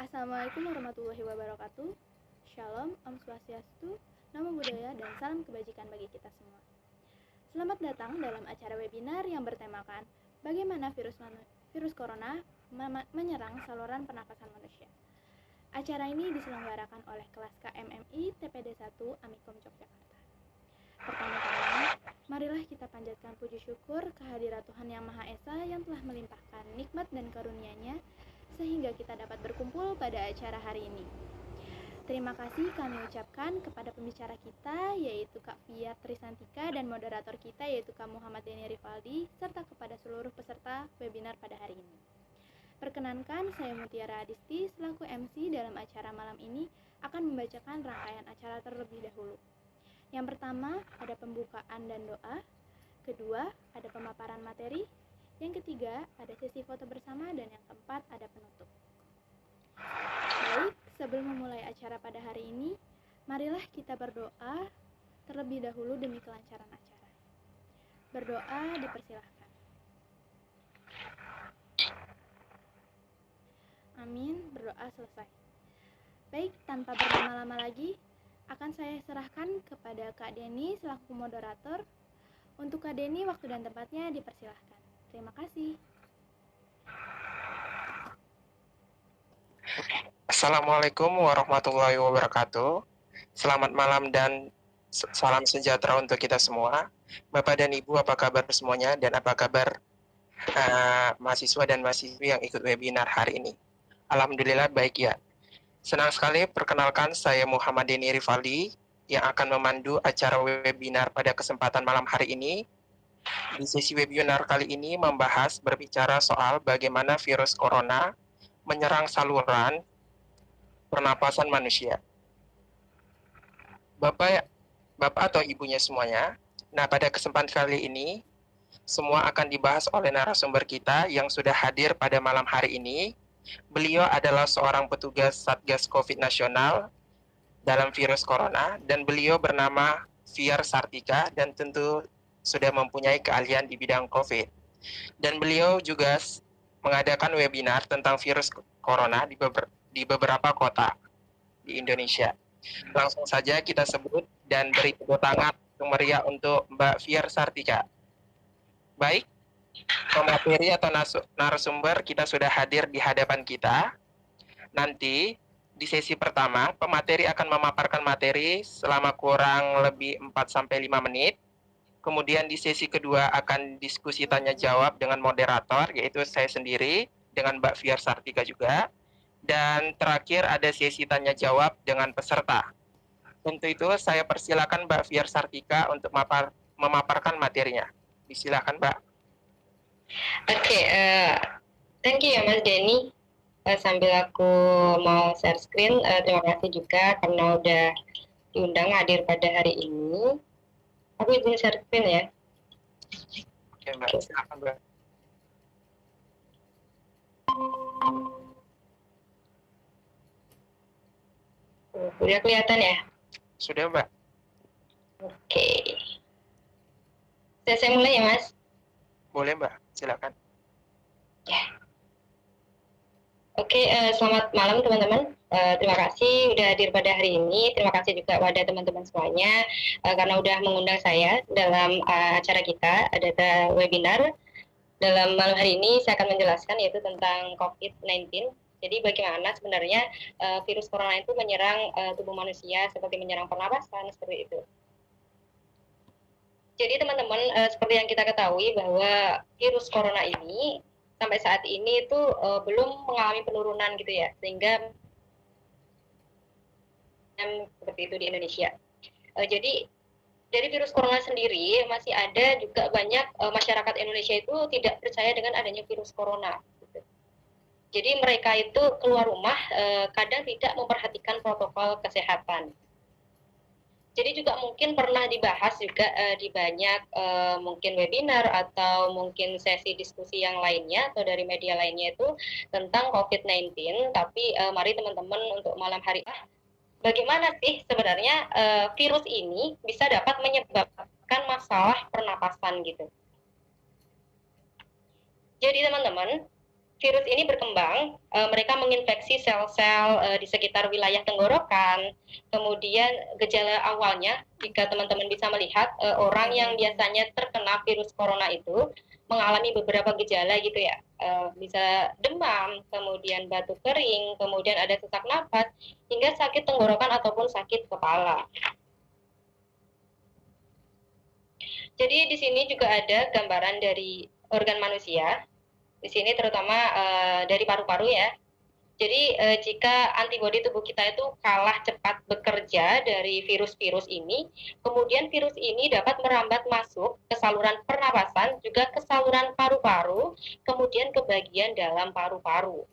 Assalamualaikum warahmatullahi wabarakatuh. Shalom, Om Swastiastu, Namo Buddhaya, dan salam kebajikan bagi kita semua. Selamat datang dalam acara webinar yang bertemakan bagaimana virus corona menyerang saluran pernapasan manusia. Acara ini diselenggarakan oleh kelas KMMI TPD 1 Amikom Yogyakarta. Pertama-tama, marilah kita panjatkan puji syukur kehadirat Tuhan Yang Maha Esa yang telah melimpahkan nikmat dan karunia-Nya sehingga kita dapat berkumpul pada acara hari ini. Terima kasih kami ucapkan kepada pembicara kita yaitu Kak Fia Trisantika dan moderator kita yaitu Kak Muhammad Denny Rivaldi serta kepada seluruh peserta webinar pada hari ini. Perkenankan, saya Mutiara Adisti selaku MC dalam acara malam ini akan membacakan rangkaian acara terlebih dahulu. Yang pertama ada pembukaan dan doa, kedua ada pemaparan materi, yang ketiga ada sesi foto bersama, dan yang keempat ada penutup. Baik, sebelum memulai acara pada hari ini, marilah kita berdoa terlebih dahulu demi kelancaran acara. Berdoa dipersilahkan. Amin, berdoa selesai. Baik, tanpa berlama-lama lagi, akan saya serahkan kepada Kak Denny selaku moderator. Untuk Kak Denny, waktu dan tempatnya dipersilahkan. Terima kasih. Assalamualaikum warahmatullahi wabarakatuh. Selamat malam dan salam sejahtera untuk kita semua. Bapak dan Ibu, apa kabar semuanya? Dan apa kabar mahasiswa dan mahasiswi yang ikut webinar hari ini? Alhamdulillah baik ya. Senang sekali perkenalkan saya Muhammad Denny Rivaldi yang akan memandu acara webinar pada kesempatan malam hari ini. Di sesi webinar kali ini berbicara soal bagaimana virus corona menyerang saluran pernapasan manusia. Bapak atau ibunya semuanya, nah pada kesempatan kali ini, semua akan dibahas oleh narasumber kita yang sudah hadir pada malam hari ini. Beliau adalah seorang petugas Satgas COVID Nasional dalam virus corona, dan beliau bernama Fia Sartika dan tentu sudah mempunyai keahlian di bidang COVID. Dan beliau juga mengadakan webinar tentang virus corona di beberapa kota di Indonesia. Langsung saja kita sebut dan beri tepuk tangan meriah untuk Mbak Fia Sartika. Baik, pemateri atau narasumber kita sudah hadir di hadapan kita. Nanti di sesi pertama, pemateri akan memaparkan materi selama kurang lebih 4-5 menit. Kemudian di sesi kedua akan diskusi tanya jawab dengan moderator, yaitu saya sendiri dengan Mbak Fia Sartika juga. Dan terakhir ada sesi tanya jawab dengan peserta. Untuk itu saya persilakan Mbak Fia Sartika untuk memaparkan materinya. Silakan Mbak. Oke, thank you ya Mas Denny. Sambil aku mau share screen, terima kasih juga karena udah diundang hadir pada hari ini. Aku izin share screen ya. Oke Mbak, silakan Mbak. Udah kelihatan ya? Sudah Mbak. Oke. Saya mulai ya Mas? Boleh Mbak, silakan. Ya. Oke, selamat malam teman-teman. Terima kasih sudah hadir pada hari ini. Terima kasih juga pada teman-teman semuanya karena sudah mengundang saya dalam acara kita, ada webinar. Dalam malam hari ini saya akan menjelaskan yaitu tentang COVID-19. Jadi bagaimana sebenarnya virus corona itu menyerang tubuh manusia seperti menyerang pernapasan, seperti itu. Jadi teman-teman, seperti yang kita ketahui bahwa virus corona ini sampai saat ini itu belum mengalami penurunan gitu ya, sehingga seperti itu di Indonesia. Jadi dari virus corona sendiri masih ada juga banyak masyarakat Indonesia itu tidak percaya dengan adanya virus corona. Gitu. Jadi mereka itu keluar rumah kadang tidak memperhatikan protokol kesehatan. Jadi juga mungkin pernah dibahas juga di banyak mungkin webinar atau mungkin sesi diskusi yang lainnya atau dari media lainnya itu tentang COVID-19. Tapi mari teman-teman untuk malam hari bagaimana sih sebenarnya virus ini bisa dapat menyebabkan masalah pernapasan gitu. Jadi teman-teman, virus ini berkembang, mereka menginfeksi sel-sel di sekitar wilayah tenggorokan. Kemudian gejala awalnya, jika teman-teman bisa melihat, orang yang biasanya terkena virus corona itu mengalami beberapa gejala gitu ya, bisa demam, kemudian batuk kering, kemudian ada sesak napas, hingga sakit tenggorokan ataupun sakit kepala. Jadi di sini juga ada gambaran dari organ manusia. Di sini terutama dari paru-paru ya. Jadi jika antibodi tubuh kita itu kalah cepat bekerja dari virus-virus ini, kemudian virus ini dapat merambat masuk ke saluran pernapasan, juga ke saluran paru-paru, kemudian ke bagian dalam paru-paru.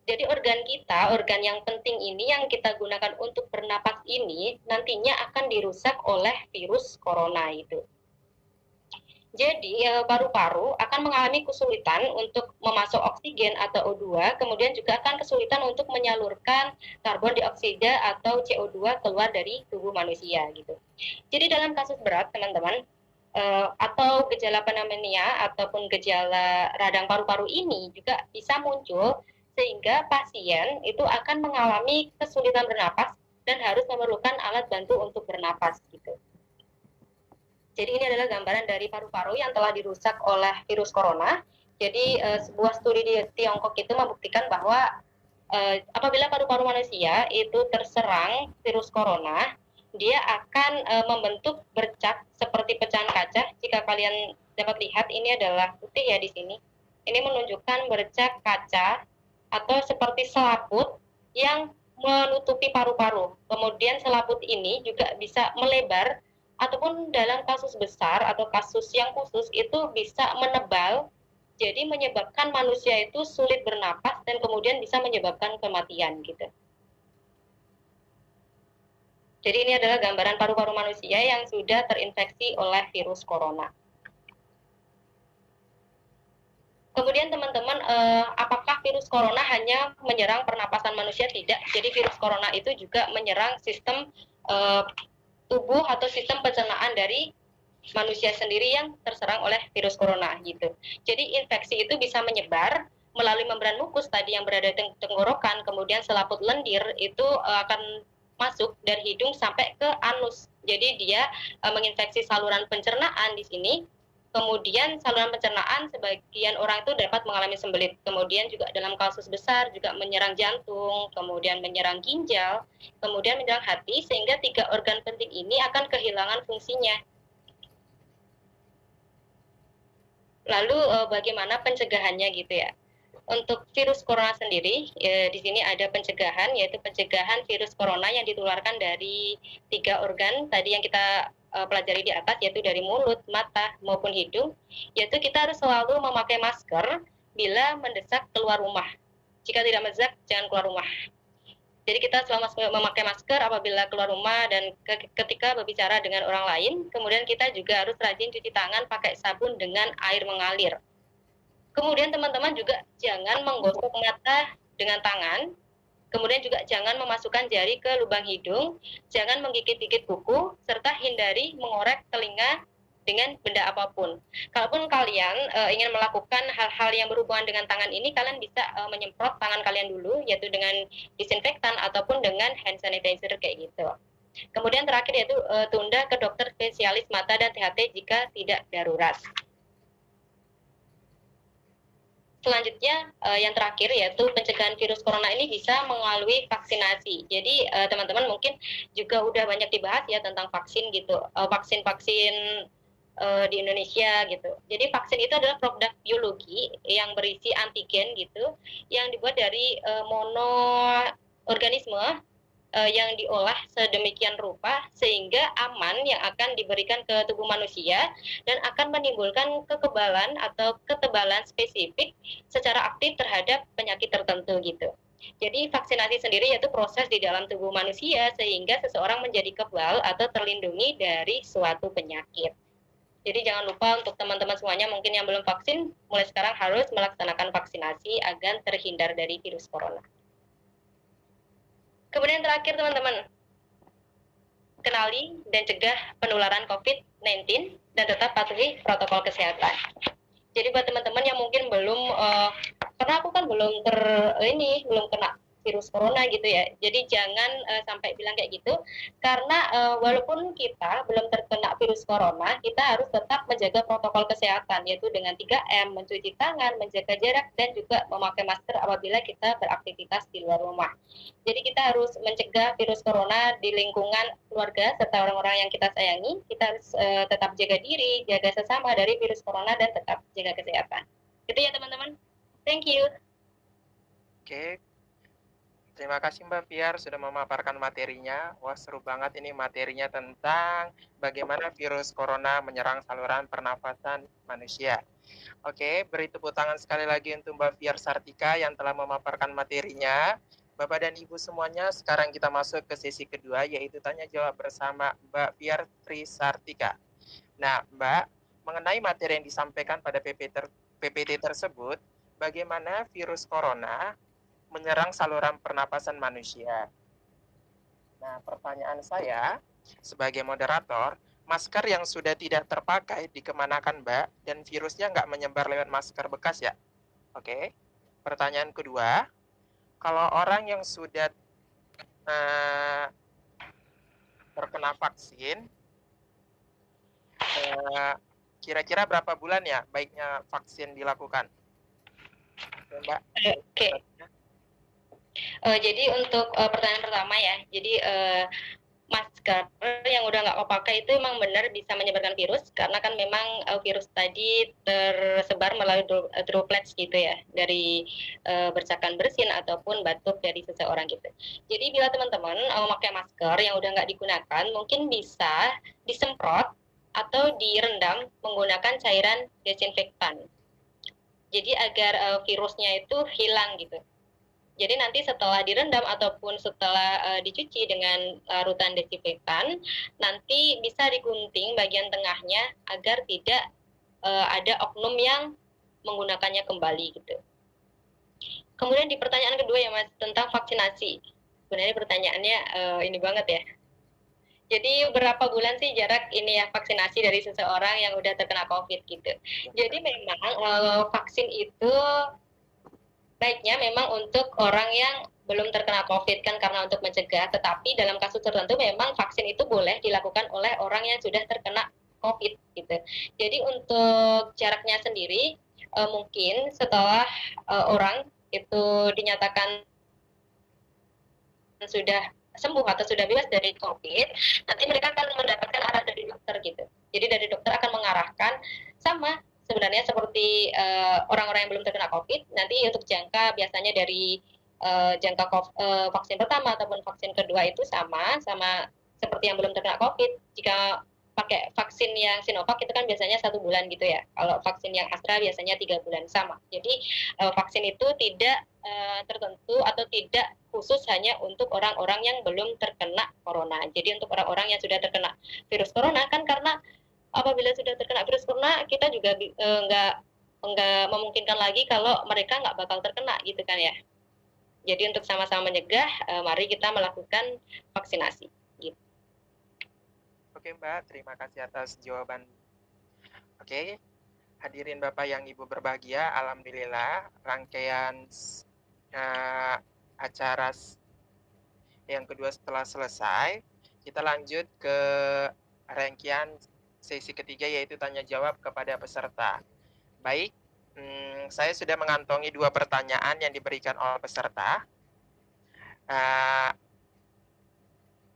Jadi organ kita, organ yang penting ini yang kita gunakan untuk bernapas ini nantinya akan dirusak oleh virus corona itu. Jadi paru-paru akan mengalami kesulitan untuk memasok oksigen atau O2, kemudian juga akan kesulitan untuk menyalurkan karbon dioksida atau CO2 keluar dari tubuh manusia gitu. Jadi dalam kasus berat teman-teman, atau gejala pneumonia ataupun gejala radang paru-paru ini juga bisa muncul sehingga pasien itu akan mengalami kesulitan bernapas dan harus memerlukan alat bantu untuk bernapas gitu. Jadi ini adalah gambaran dari paru-paru yang telah dirusak oleh virus corona. Jadi sebuah studi di Tiongkok itu membuktikan bahwa apabila paru-paru manusia itu terserang virus corona, dia akan membentuk bercak seperti pecahan kaca. Jika kalian dapat lihat, ini adalah putih ya di sini. Ini menunjukkan bercak kaca atau seperti selaput yang menutupi paru-paru. Kemudian selaput ini juga bisa melebar ataupun dalam kasus besar atau kasus yang khusus itu bisa menebal, jadi menyebabkan manusia itu sulit bernapas dan kemudian bisa menyebabkan kematian gitu. Jadi ini adalah gambaran paru-paru manusia yang sudah terinfeksi oleh virus corona. Kemudian teman-teman, apakah virus corona hanya menyerang pernapasan manusia? Tidak. Jadi virus corona itu juga menyerang sistem tubuh atau sistem pencernaan dari manusia sendiri yang terserang oleh virus corona gitu. Jadi infeksi itu bisa menyebar melalui membran mukus tadi yang berada di tenggorokan, kemudian selaput lendir itu akan masuk dari hidung sampai ke anus. Jadi dia menginfeksi saluran pencernaan di sini. Kemudian saluran pencernaan sebagian orang itu dapat mengalami sembelit. Kemudian juga dalam kasus besar juga menyerang jantung, kemudian menyerang ginjal, kemudian menyerang hati, sehingga 3 organ penting ini akan kehilangan fungsinya. Lalu bagaimana pencegahannya gitu ya? Untuk virus corona sendiri, di sini ada pencegahan, yaitu pencegahan virus corona yang ditularkan dari 3 organ tadi yang kita pelajari di atas, yaitu dari mulut, mata, maupun hidung, yaitu kita harus selalu memakai masker bila mendesak keluar rumah. Jika tidak mendesak, jangan keluar rumah. Jadi kita selama memakai masker apabila keluar rumah dan ketika berbicara dengan orang lain, kemudian kita juga harus rajin cuci tangan pakai sabun dengan air mengalir. Kemudian teman-teman juga jangan menggosok mata dengan tangan, kemudian juga jangan memasukkan jari ke lubang hidung, jangan menggigit-gigit kuku, serta hindari mengorek telinga dengan benda apapun. Kalaupun kalian ingin melakukan hal-hal yang berhubungan dengan tangan ini, kalian bisa menyemprot tangan kalian dulu, yaitu dengan disinfektan ataupun dengan hand sanitizer kayak gitu. Kemudian terakhir yaitu tunda ke dokter spesialis mata dan THT jika tidak darurat. Selanjutnya yang terakhir yaitu pencegahan virus corona ini bisa melalui vaksinasi. Jadi teman-teman mungkin juga udah banyak dibahas ya tentang vaksin gitu, vaksin-vaksin di Indonesia gitu. Jadi vaksin itu adalah produk biologi yang berisi antigen gitu, yang dibuat dari monoorganisme yang diolah sedemikian rupa sehingga aman yang akan diberikan ke tubuh manusia dan akan menimbulkan kekebalan atau ketebalan spesifik secara aktif terhadap penyakit tertentu gitu. Jadi vaksinasi sendiri yaitu proses di dalam tubuh manusia sehingga seseorang menjadi kebal atau terlindungi dari suatu penyakit. Jadi jangan lupa untuk teman-teman semuanya mungkin yang belum vaksin, mulai sekarang harus melaksanakan vaksinasi agar terhindar dari virus corona. Kemudian terakhir teman-teman, kenali dan cegah penularan COVID-19 dan tetap patuhi protokol kesehatan. Jadi buat teman-teman yang mungkin belum karena aku kan belum kena virus corona gitu ya. Jadi jangan sampai bilang kayak gitu, karena walaupun kita belum terkena virus corona, kita harus tetap menjaga protokol kesehatan, yaitu dengan 3M, mencuci tangan, menjaga jarak, dan juga memakai masker apabila kita beraktivitas di luar rumah. Jadi kita harus mencegah virus corona di lingkungan keluarga serta orang-orang yang kita sayangi. Kita harus tetap jaga diri, jaga sesama dari virus corona, dan tetap jaga kesehatan. Gitu ya teman-teman. Thank you. Oke, terima kasih Mbak Fiar sudah memaparkan materinya. Wah, seru banget ini materinya tentang bagaimana virus corona menyerang saluran pernafasan manusia. Oke, beri tepuk tangan sekali lagi untuk Mbak Fiar Sartika yang telah memaparkan materinya. Bapak dan Ibu semuanya, sekarang kita masuk ke sesi kedua, yaitu tanya jawab bersama Mbak Fiar Trisartika. Nah, Mbak, mengenai materi yang disampaikan pada PPT tersebut, bagaimana virus corona menyerang saluran pernapasan manusia. Nah, pertanyaan saya sebagai moderator, masker yang sudah tidak terpakai dikemanakan, Mbak? Dan virusnya nggak menyebar lewat masker bekas ya? Oke. Pertanyaan kedua, kalau orang yang sudah terkena vaksin, kira-kira berapa bulan ya baiknya vaksin dilakukan? Mbak. Oke. Jadi untuk pertanyaan pertama ya, jadi masker yang udah nggak kepakai itu emang benar bisa menyebarkan virus, karena kan memang virus tadi tersebar melalui droplets gitu ya, dari bercakan bersin ataupun batuk dari seseorang gitu. Jadi bila teman-teman memakai masker yang udah nggak digunakan, mungkin bisa disemprot atau direndam menggunakan cairan desinfektan. Jadi agar virusnya itu hilang gitu. Jadi nanti setelah direndam ataupun setelah dicuci dengan larutan desinfektan, nanti bisa digunting bagian tengahnya agar tidak ada oknum yang menggunakannya kembali gitu. Kemudian di pertanyaan kedua ya Mas, tentang vaksinasi. Sebenarnya pertanyaannya ini banget ya. Jadi berapa bulan sih jarak ini ya vaksinasi dari seseorang yang udah terkena COVID gitu. Jadi memang vaksin itu baiknya memang untuk orang yang belum terkena COVID kan, karena untuk mencegah, tetapi dalam kasus tertentu memang vaksin itu boleh dilakukan oleh orang yang sudah terkena COVID gitu. Jadi untuk jaraknya sendiri mungkin setelah orang itu dinyatakan sudah sembuh atau sudah bebas dari COVID, nanti mereka akan mendapatkan arah dari dokter gitu. Jadi dari dokter akan mengarahkan, sama sebenarnya seperti orang-orang yang belum terkena COVID, nanti untuk jangka biasanya dari jangka vaksin pertama ataupun vaksin kedua itu sama seperti yang belum terkena COVID. Jika pakai vaksin yang Sinovac itu kan biasanya 1 bulan gitu ya. Kalau vaksin yang Astra biasanya 3 bulan sama. Jadi vaksin itu tidak tertentu atau tidak khusus hanya untuk orang-orang yang belum terkena corona. Jadi untuk orang-orang yang sudah terkena virus corona kan, karena apabila sudah terkena virus corona kita juga nggak memungkinkan lagi kalau mereka nggak bakal terkena gitu kan ya. Jadi untuk sama-sama mencegah, mari kita melakukan vaksinasi. Gitu. Oke Mbak, terima kasih atas jawaban. Oke, hadirin Bapak yang Ibu berbahagia, alhamdulillah rangkaian acara yang kedua setelah selesai, kita lanjut ke rangkaian sesi ketiga, yaitu tanya jawab kepada peserta. Baik, saya sudah mengantongi 2 pertanyaan yang diberikan oleh peserta.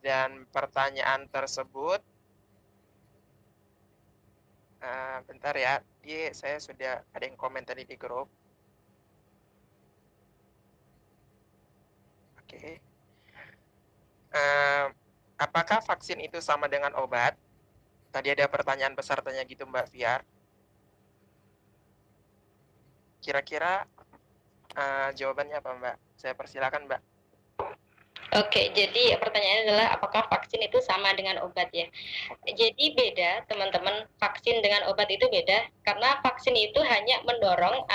Dan pertanyaan tersebut, bentar ya, saya sudah ada yang komen tadi di grup. Oke. Apakah vaksin itu sama dengan obat? Tadi ada pertanyaan pesertanya gitu Mbak Fiar. Kira-kira jawabannya apa Mbak? Saya persilakan Mbak. Oke, jadi pertanyaannya adalah apakah vaksin itu sama dengan obat ya? Jadi beda teman-teman, vaksin dengan obat itu beda, karena vaksin itu hanya mendorong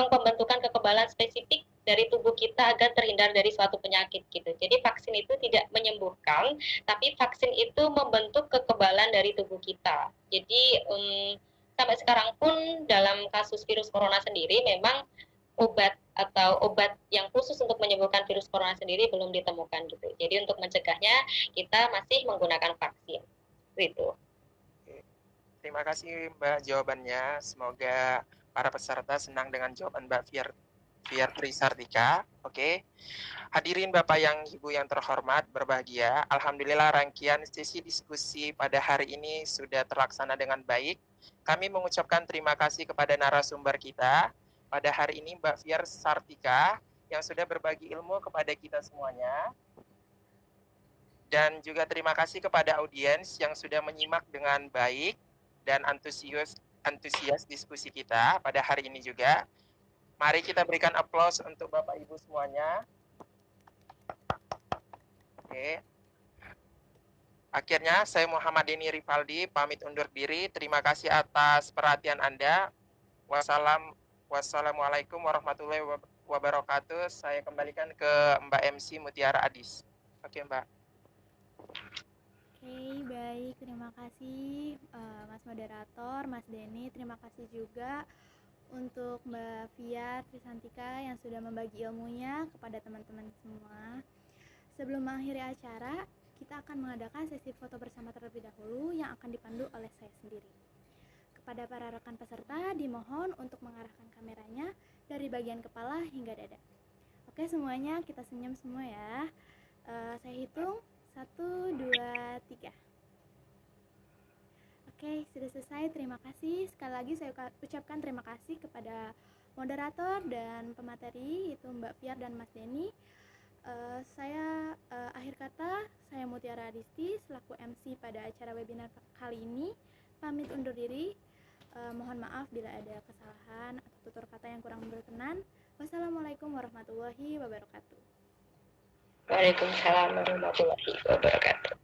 pembentukan kekebalan spesifik dari tubuh kita agar terhindar dari suatu penyakit gitu. Jadi vaksin itu tidak menyembuhkan, tapi vaksin itu membentuk kekebalan dari tubuh kita. Jadi sampai sekarang pun dalam kasus virus corona sendiri memang obat yang khusus untuk menyembuhkan virus corona sendiri belum ditemukan gitu. Jadi untuk mencegahnya kita masih menggunakan vaksin. Gitu. Terima kasih Mbak jawabannya. Semoga para peserta senang dengan jawaban Mbak Fiertri Sartika. Oke. Hadirin Bapak yang Ibu yang terhormat, berbahagia. Alhamdulillah rangkaian sesi diskusi pada hari ini sudah terlaksana dengan baik. Kami mengucapkan terima kasih kepada narasumber kita pada hari ini Mbak Fier Sartika yang sudah berbagi ilmu kepada kita semuanya. Dan juga terima kasih kepada audiens yang sudah menyimak dengan baik dan antusias diskusi kita pada hari ini juga. Mari kita berikan aplaus untuk Bapak Ibu semuanya. Oke. Akhirnya saya Muhammad Deni Rivaldi pamit undur diri. Terima kasih atas perhatian Anda. Wassalamualaikum warahmatullahi wabarakatuh. Saya kembalikan ke Mbak MC Mutiara Adis. Oke, Mbak. Oke, baik. Terima kasih Mas Moderator, Mas Deni. Terima kasih juga untuk Mbak Fia Trisantika yang sudah membagi ilmunya kepada teman-teman semua. Sebelum mengakhiri acara, kita akan mengadakan sesi foto bersama terlebih dahulu yang akan dipandu oleh saya sendiri. Kepada para rekan peserta, dimohon untuk mengarahkan kameranya dari bagian kepala hingga dada. Oke, semuanya kita senyum semua ya. Saya hitung 1, 2, 3. Oke, sudah selesai. Terima kasih. Sekali lagi saya ucapkan terima kasih kepada moderator dan pemateri, yaitu Mbak Fiar dan Mas Deni. Akhir kata, saya Mutiara Adisti selaku MC pada acara webinar kali ini pamit undur diri. Mohon maaf bila ada kesalahan atau tutur kata yang kurang berkenan. Wassalamualaikum warahmatullahi wabarakatuh. Waalaikumsalam warahmatullahi wabarakatuh.